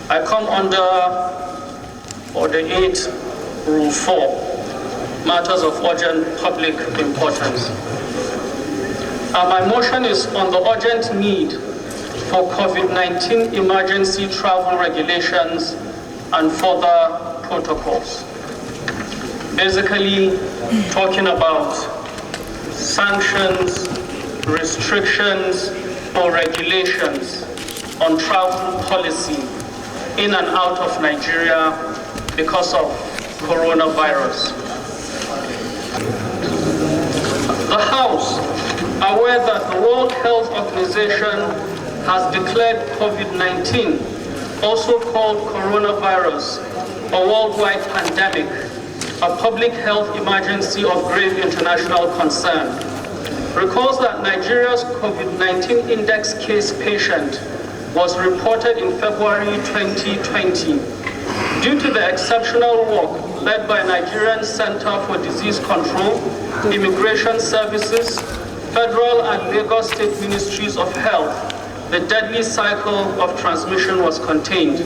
I come under Order 8, Rule 4, matters of urgent public importance. My motion is on the urgent need for COVID-19 emergency travel regulations and further protocols. Basically, talking about sanctions, restrictions, or regulations on travel policy in and out of Nigeria because of coronavirus. The House, aware that the World Health Organization has declared COVID-19, also called coronavirus, a worldwide pandemic, a public health emergency of grave international concern, recalls that Nigeria's COVID-19 index case patient was reported in February 2020. Due to the exceptional work led by Nigerian Center for Disease Control, Immigration Services, Federal and Lagos State Ministries of Health, the deadly cycle of transmission was contained.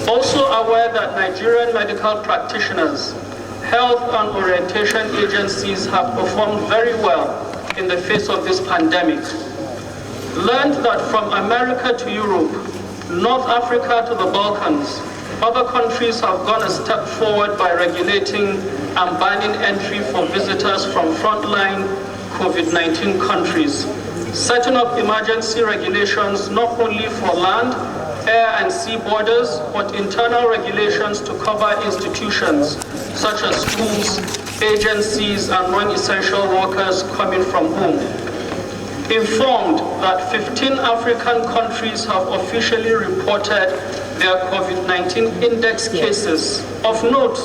Also aware that Nigerian medical practitioners, health and orientation agencies have performed very well in the face of this pandemic. Learned that from America to Europe, North Africa to the Balkans, other countries have gone a step forward by regulating and banning entry for visitors from frontline COVID-19 countries, setting up emergency regulations not only for land, air and sea borders, but internal regulations to cover institutions such as schools, agencies, and non-essential workers coming from home. Informed that 15 African countries have officially reported their COVID-19 index cases. Of note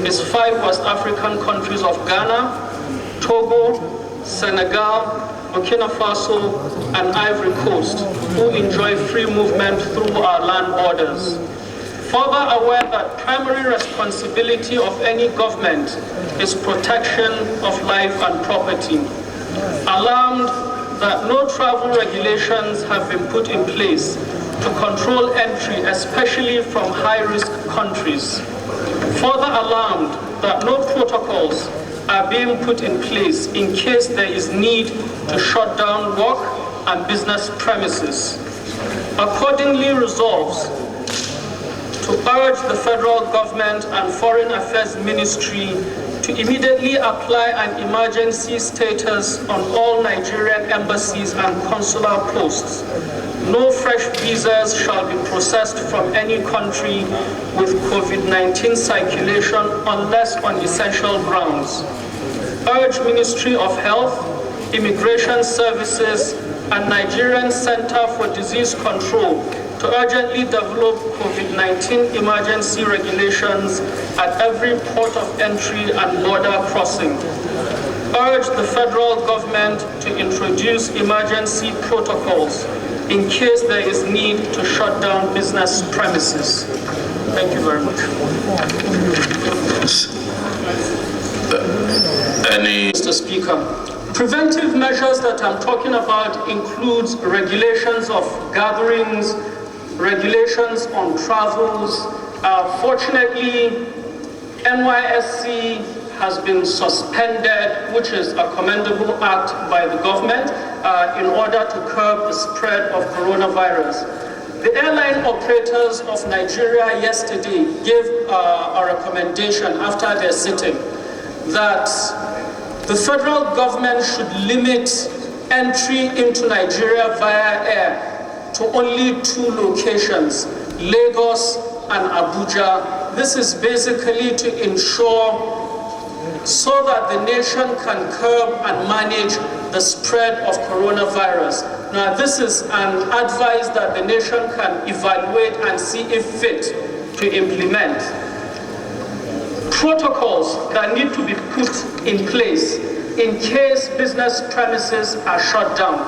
is 5 West African countries of Ghana, Togo, Senegal, Burkina Faso, and Ivory Coast, who enjoy free movement through our land borders. Further aware that primary responsibility of any government is protection of life and property. Alarmed that no travel regulations have been put in place to control entry, especially from high-risk countries. Further alarmed that no protocols are being put in place in case there is need to shut down work and business premises. Accordingly resolves to urge the federal government and Foreign Affairs Ministry to immediately apply an emergency status on all Nigerian embassies and consular posts. No fresh visas shall be processed from any country with COVID-19 circulation unless on essential grounds. Urge Ministry of Health, Immigration Services, and Nigerian Center for Disease Control to urgently develop COVID-19 emergency regulations at every port of entry and border crossing. Urge the federal government to introduce emergency protocols in case there is need to shut down business premises. Thank you very much. Mr. Speaker, preventive measures that I'm talking about includes regulations of gatherings, regulations on travels. Fortunately, NYSC has been suspended, which is a commendable act by the government in order to curb the spread of coronavirus. The airline operators of Nigeria yesterday gave a recommendation after their sitting that the federal government should limit entry into Nigeria via air to only 2 locations, Lagos and Abuja. This is basically to ensure so that the nation can curb and manage the spread of coronavirus. Now, this is an advice that the nation can evaluate and see if fit to implement. Protocols that need to be put in place in case business premises are shut down.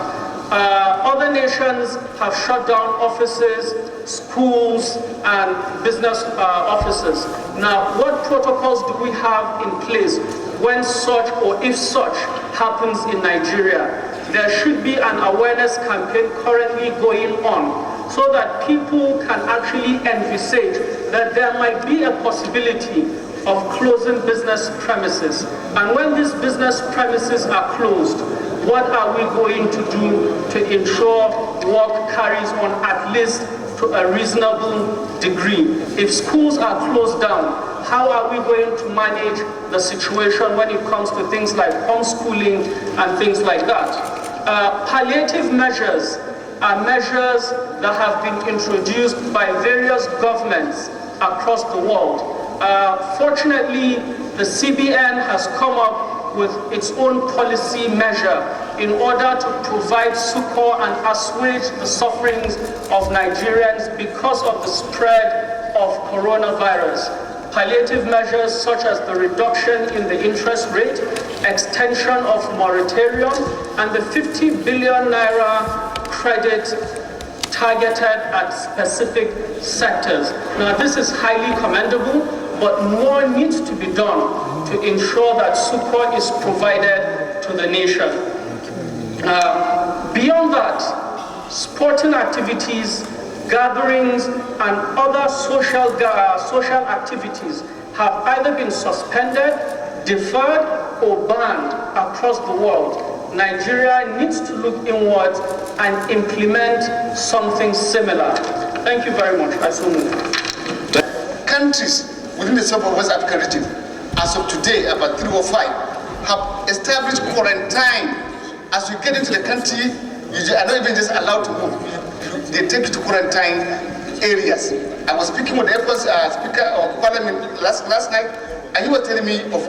Other nations have shut down offices, schools, and business offices. Now, what protocols do we have in place when such or if such happens in Nigeria? there should be an awareness campaign currently going on so that people can actually envisage that there might be a possibility of closing business premises. And when these business premises are closed, what are we going to do to ensure work carries on at least to a reasonable degree? If schools are closed down, how are we going to manage the situation when it comes to things like homeschooling and things like that? Palliative measures are measures that have been introduced by various governments across the world. Fortunately, the CBN has come up with its own policy measure in order to provide succor and assuage the sufferings of Nigerians because of the spread of coronavirus. Palliative measures such as the reduction in the interest rate, extension of moratorium, and the 50 billion naira credit targeted at specific sectors. Now, this is highly commendable, but more needs to be done to ensure that succor is provided to the nation. Beyond that, sporting activities, gatherings, and other social activities have either been suspended, deferred, or banned across the world. Nigeria needs to look inwards and implement something similar. Thank you very much. I so move. Countries within the South-West African region, as of today, about 3 or 5, have established quarantine. As you get into the country, you are not even just allowed to move. They take you to quarantine areas. I was speaking with the Speaker of Parliament last night, and he was telling me of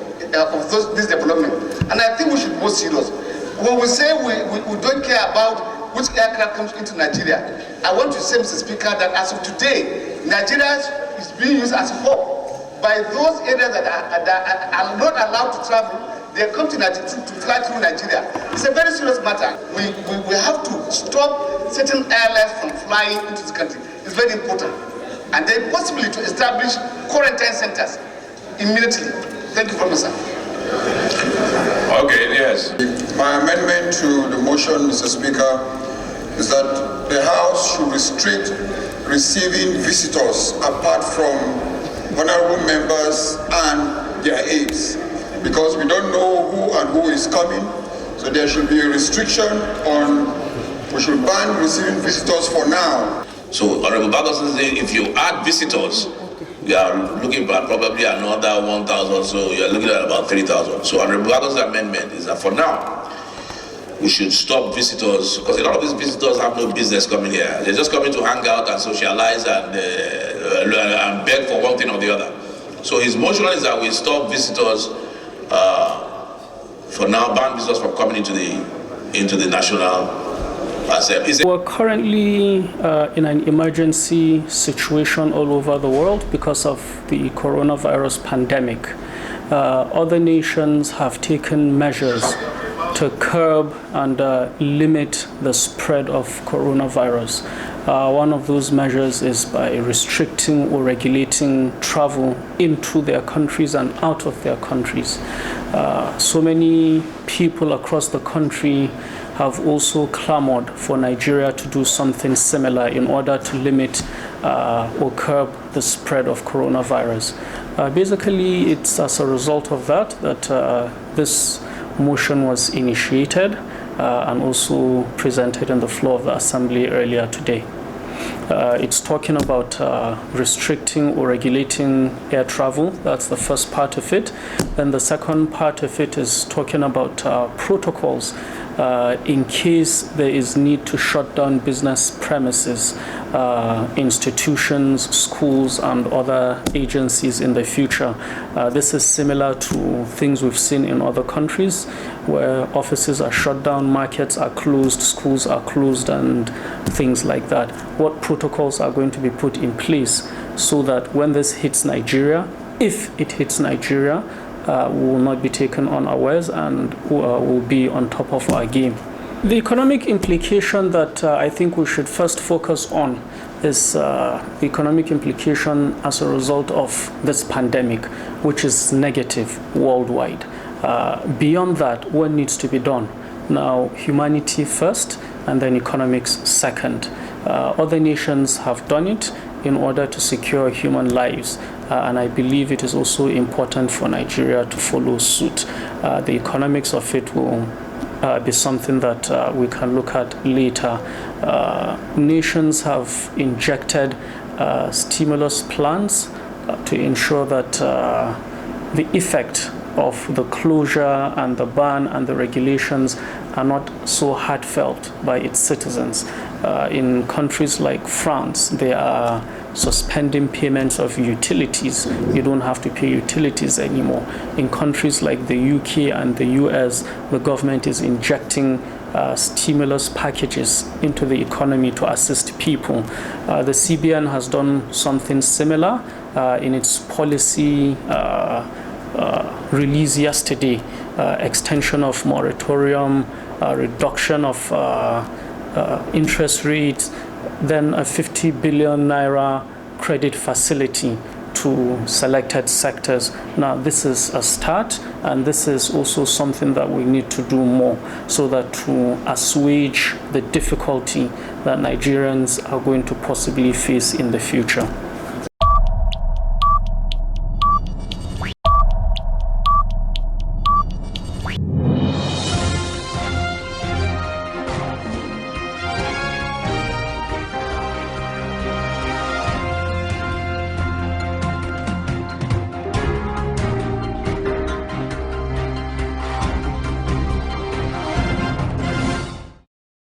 this development. And I think we should be more serious. When we say we don't care about which aircraft comes into Nigeria, I want to say, Mr. Speaker, that as of today, Nigeria is being used as a hub by those areas that are not allowed to travel. They come to Nigeria to fly through Nigeria. It's a very serious matter. We have to stop certain airlines from flying into this country. It's very important. And then possibly to establish quarantine centers immediately. Thank you very much, sir. Okay, yes. My amendment to the motion, Mr. Speaker, is that the House should restrict receiving visitors apart from honorable members and their aides, because we don't know who and who is coming. So there should be a restriction on, we should ban receiving visitors for now. So Honorable Bagoson says if you add visitors, we are looking at probably another 1,000, so you are looking at about 3,000. So Honorable Bagoson's amendment is that for now, we should stop visitors, because a lot of these visitors have no business coming here. They're just coming to hang out and socialize and beg for one thing or the other. So his motion is that we stop visitors for now, ban visitors from coming into the national assembly. We're currently in an emergency situation all over the world because of the coronavirus pandemic. Other nations have taken measures to curb and limit the spread of coronavirus. One of those measures is by restricting or regulating travel into their countries and out of their countries. So many people across the country have also clamored for Nigeria to do something similar in order to limit or curb the spread of coronavirus. Basically, it's as a result of that this motion was initiated and also presented on the floor of the Assembly earlier today. It's talking about restricting or regulating air travel. That's the first part of it. Then the second part of it is talking about protocols in case there is need to shut down business premises, institutions, schools, and other agencies in the future. This is similar to things we've seen in other countries where offices are shut down, markets are closed, schools are closed, and things like that. What protocols are going to be put in place so that when this hits Nigeria, if it hits Nigeria, we will not be taken unawares and will be on top of our game. The economic implication that I think we should first focus on is the economic implication as a result of this pandemic, which is negative worldwide. Beyond that, what needs to be done? Now, humanity first, and then economics second. Other nations have done it in order to secure human lives, and I believe it is also important for Nigeria to follow suit. The economics of it will be something that we can look at later. Nations have injected stimulus plans to ensure that the effect of the closure and the ban and the regulations are not so heartfelt by its citizens. In countries like France, they are suspending payments of utilities. You don't have to pay utilities anymore. In countries like the UK and the US, the government is injecting stimulus packages into the economy to assist people. The CBN has done something similar in its policy release yesterday, extension of moratorium, reduction of interest rates, then a 50 billion naira credit facility to selected sectors. Now, this is a start, and this is also something that we need to do more so that to assuage the difficulty that Nigerians are going to possibly face in the future.